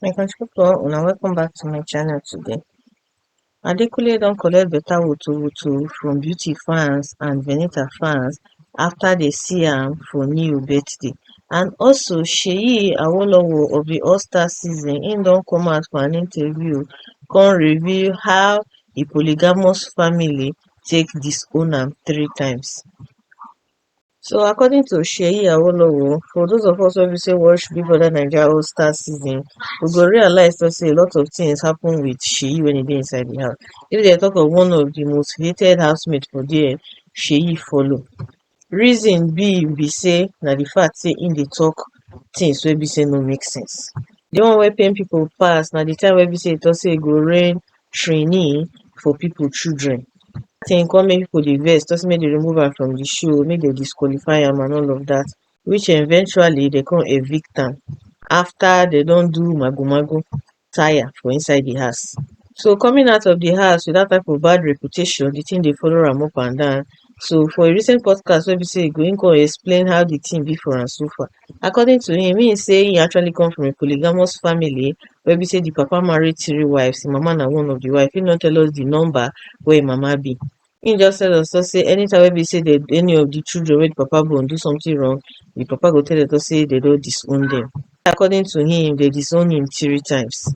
My country pipu una welcome back to my channel today. Adekunle don collect beta woto from beauty fans and Venita fans after they see am for new birthday. And also Seyi Awolowo of the All-Star season, im don come out for an interview come reveal how the Polygamous family take disown am 3 times. So according to Seyi Awolowo, for those of us wey be say watch Big Brother Naija All-Star season, we go realise say a lot of things happen with Seyi when e dey inside the house. If dem talk of one of the most hated housemates for there, Seyi follow. Reason be say na the fact say im dey talk things wey be say no make sense. The one wey pain people pass na the time wey be say e talk say e go rain trainee for people children. Thing come make people dey vex, talk say make dem remove am from the show, make dem disqualify am and all of that, which eventually dem come evict am after dem don do mago tire for inside the house. So coming out of the house with that type of bad reputation, the thing dey follow am up and down. So for a recent podcast wey be say e go im come explain how the thing be for am so far. According to him say he actually come from a polygamous family wey be say the papa marry 3 wives, im mama na one of the wife. Im no tell us the number wey im mama be. Im just tell us say anytime wey be say any of the children wey the papa born do something wrong, the papa go tell dem say dem don disown dem. According to him, dem disown him 3 times.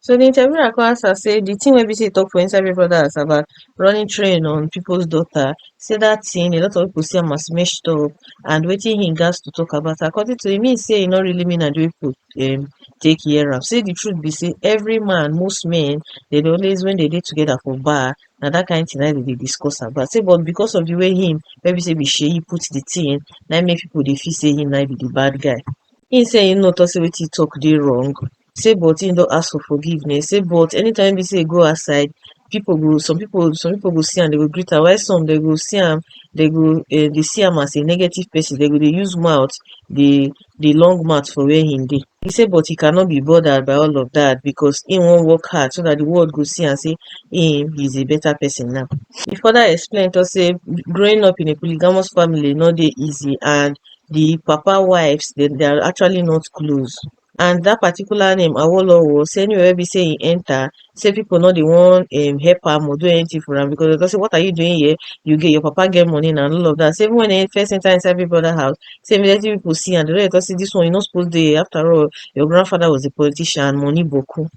So the interviewer come ask her say the thing wey be say e talk for inside Big Brother about running train on people's daughter, say that thing a lot of people see am as messed up and wetin he gats to talk about. According to him say e no really mean na the way people take hear am. Say the truth be say every man, most men, they dey always when they dey together for bar, na that kind thing na dem dey discuss about. Say but because of the way him wey be say be Seyi put the thing, na make people dey feel say him na be the bad guy. Him say him no talk say wetin he talk dey wrong. Say but him don ask for forgiveness. Say but anytime be say e go outside, some people go see am, they go greet am, while some they go see am, they see am as a negative person. They go dey use mouth, the long mouth for where him dey. He say but he cannot be bothered by all of that because him wan work hard so that the world go see and say him is a better person now. He further explain to say growing up in a polygamous family no dey easy, and the papa wives they are actually not close. And that particular name Awolowo, say anywhere wey be say he enter, say people no dey wan help am or do anything for am because they say what are you doing here? Your papa get money and all of that. Say even when they first enter inside Big Brother house, say immediately people see and they say this one you not supposed to. After all, your grandfather was a politician, money boku.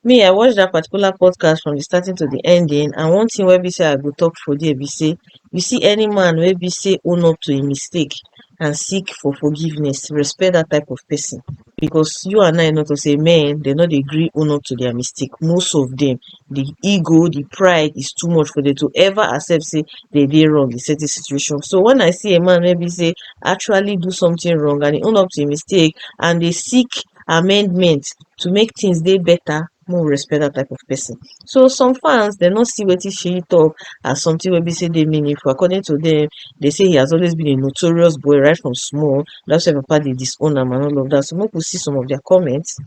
Me, I watched that particular podcast from the starting to the ending, and one thing wey be say I go talk for there be say you see any man wey be say own up to a mistake and seek for forgiveness, respect that type of person. Because you and I know to say men, they no dey gree own up to their mistake. Most of them, the ego, the pride is too much for them to ever accept say they dey wrong in certain situation. So when I see a man maybe say actually do something wrong and he own up to a mistake and they seek amendment to make things dey better, more respect that type of person. So some fans they no see wetin Seyi talk as something wey be say dey meaningful. According to them, they say he has always been a notorious boy right from small. That's why papa dey disown am and all of that. So make we see some of their comments.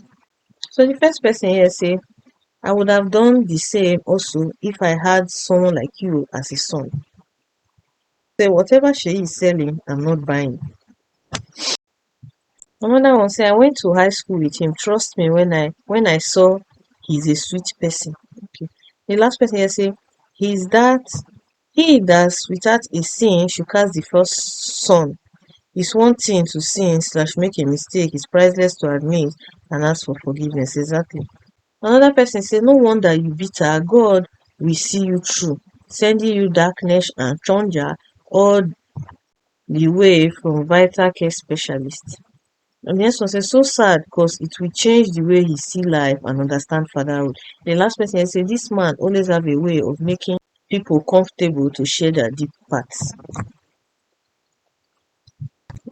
So the first person here say, I would have done the same also if I had someone like you as a son. Say whatever Seyi is selling, I'm not buying. Another one say I went to high school with him. Trust me when I saw he's a sweet person. Okay. The last person here say he that without a sin should cast the first son. It's one thing to sin / make a mistake. It's priceless to admit and ask for forgiveness. Exactly. Another person say no wonder you bitter. God will see you through, sending you darkness and chonja all the way from vital care specialist. And the next one says so sad because it will change the way he see life and understand fatherhood. The last person say this man always have a way of making people comfortable to share their deep parts.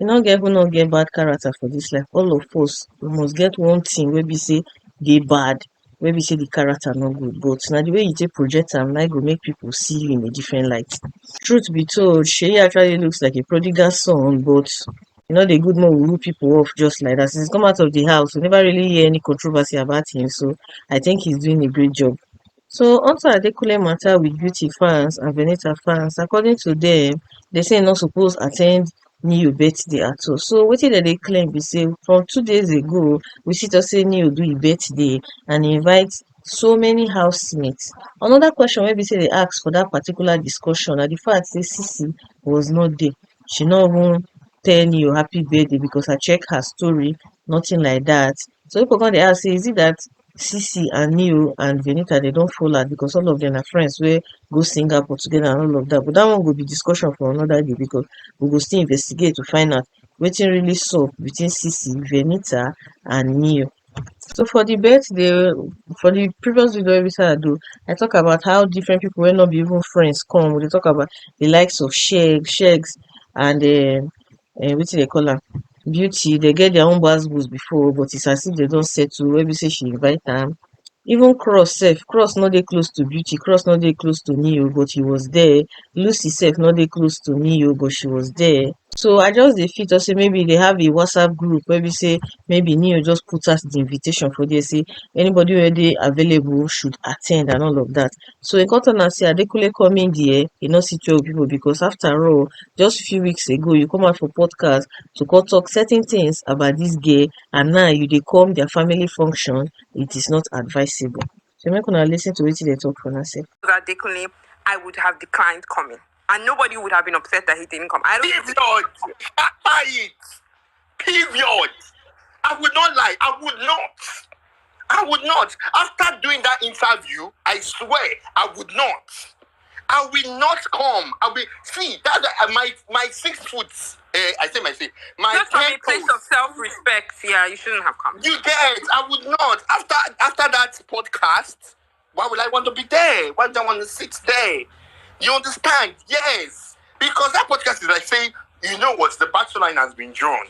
You no get who no get bad character for this life. All of us we must get one thing wey be say dey bad, wey be say the character no good, but na the way you take project am na go make people see you in a different light. Truth be told, Seyi actually looks like a prodigal son, but you know the good man will rule people off just like that. Since he come out of the house, we never really hear any controversy about him, so I think he's doing a great job. So onto Adekunle matter with beauty fans and Venita fans. According to them, they say no suppose attend Neo birthday at all. So wetin dem dey claim be say from 2 days ago we see talk say Neo do im birthday and e invite so many housemates. Another question wey be say dey ask for that particular discussion na the fact say Sisi was not there. She no even tell Neo happy birthday because I check her story, nothing like that. So people come dey ask say is it that Sisi and Neo and Venita they don fall out because all of them are friends wey go Singapore together and all of that. But that one go be discussion for another day because we go still investigate to find out wetin really sup between Sisi, Venita and Neo. So for the birthday, for the previous video wey I do, I talk about how different people wey no be even friends come. We dey talk about the likes of Shegs and wetin they call am, Beauty. They get their own gbas before, but it's as if they don settle. Wey be say she invite am. Even Cross sef, Cross no dey close to Beauty, Cross no dey close to Neo, but he was there. Lucy sef no dey close to Neo, but she was there. So I just dey feel talk say maybe they have a WhatsApp group wey be say maybe Neo just put out the invitation for there, say anybody wey dey available should attend and all of that. So e come turn out say Adekunle come in there, e no see 12 people because after all, just few weeks ago you come out for podcast to come talk certain things about this girl, and now you dey come their family function. It is not advisable. So make una lis ten to wetin dey talk for una sef. Adekunle, I would have declined coming. And nobody would have been upset that he didn't come. I don't Period. After it. Period. I would not lie. I would not. I would not. After doing that interview, I swear, I would not. I will not come. I will see that my 6 foot. I say my seat. My just from a place of self-respect. Yeah, you shouldn't have come. You get it. I would not. After that podcast, why would I want to be there? Why do I want to sit there? You understand? Yes. Because that podcast is like saying, you know what, the battle line has been drawn.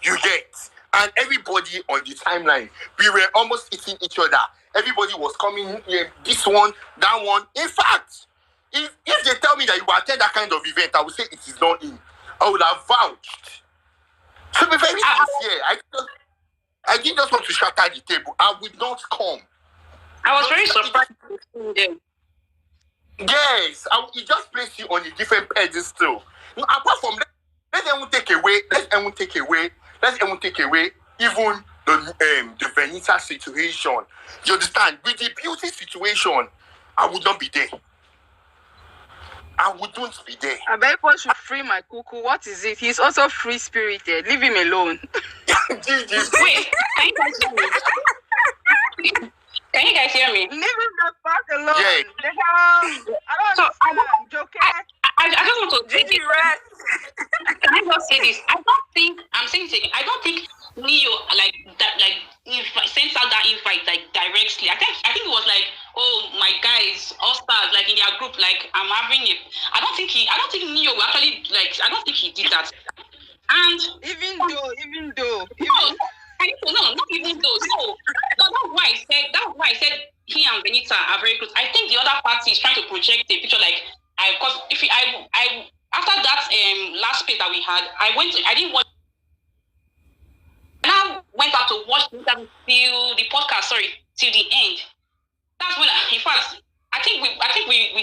You get. And everybody on the timeline, we were almost eating each other. Everybody was coming here, this one, that one. In fact, if they tell me that you will attend that kind of event, I would say it is not in. I would have vouched. To be very sincere, I didn't just want to shatter the table. I would not come. I was very surprised. Yes, it just placed you on a different pedestal. No, apart from that, let them take away even the Venita situation. You understand? With the Beauty situation, I would not be there. I wouldn't be there. I bet people should free my cuckoo. What is it? He's also free spirited. Leave him alone. Wait, can you guys hear me? Can you guys hear me? Leave him the fuck alone. Yeah. I don't I'm joking. I just want to take it. Can I just say this? I'm saying this again. I don't think Neo sends out that invite directly. I think it was like, oh my guys, all stars in their group, I'm having it. I don't think Neo actually I don't think he did that. And even though no, not even though. No, that's why I said he and Benita are very close. I think the other party is trying to project a picture because I after that last page that we had, I didn't watch. Now went back to watch the podcast. Till the end. That's when, in fact, I think we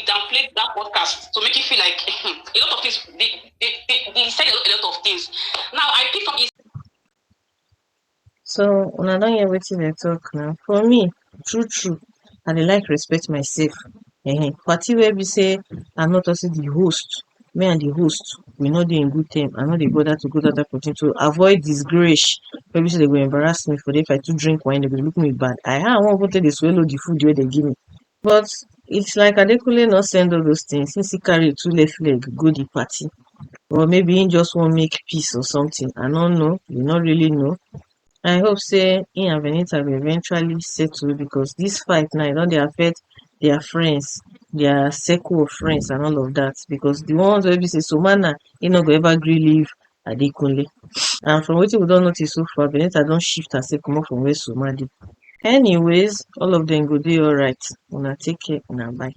downplayed that podcast to make it feel like a lot of things. They said a lot of things. Now I picked up his. So una don hear wetin dey talk now. For me, true, I dey like respect myself. Party wey be say I no talk say the host, me and the host, we no dey in good term. I no dey bother to go that opportunity to avoid disgrace. Wey be say they go embarrass me for if I too drink wine, they go look me bad. I wan go take dey swallow the food wey they give me. But it's like Adekunle not send all those things since he carry 2 left leg go the party. Or maybe he just wan make peace or something. I don't know. We not really know. I hope say he and Venita will eventually settle because this fight now don dey affect their friends, their circle of friends and all of that. Because the ones wey be say Somana, he no go ever gree leave Adekunle. And from wetin we don notice so far, Venita don shift herself comot from where Soma dey. Anyways, all of them go dey alright. Una take care, una bye.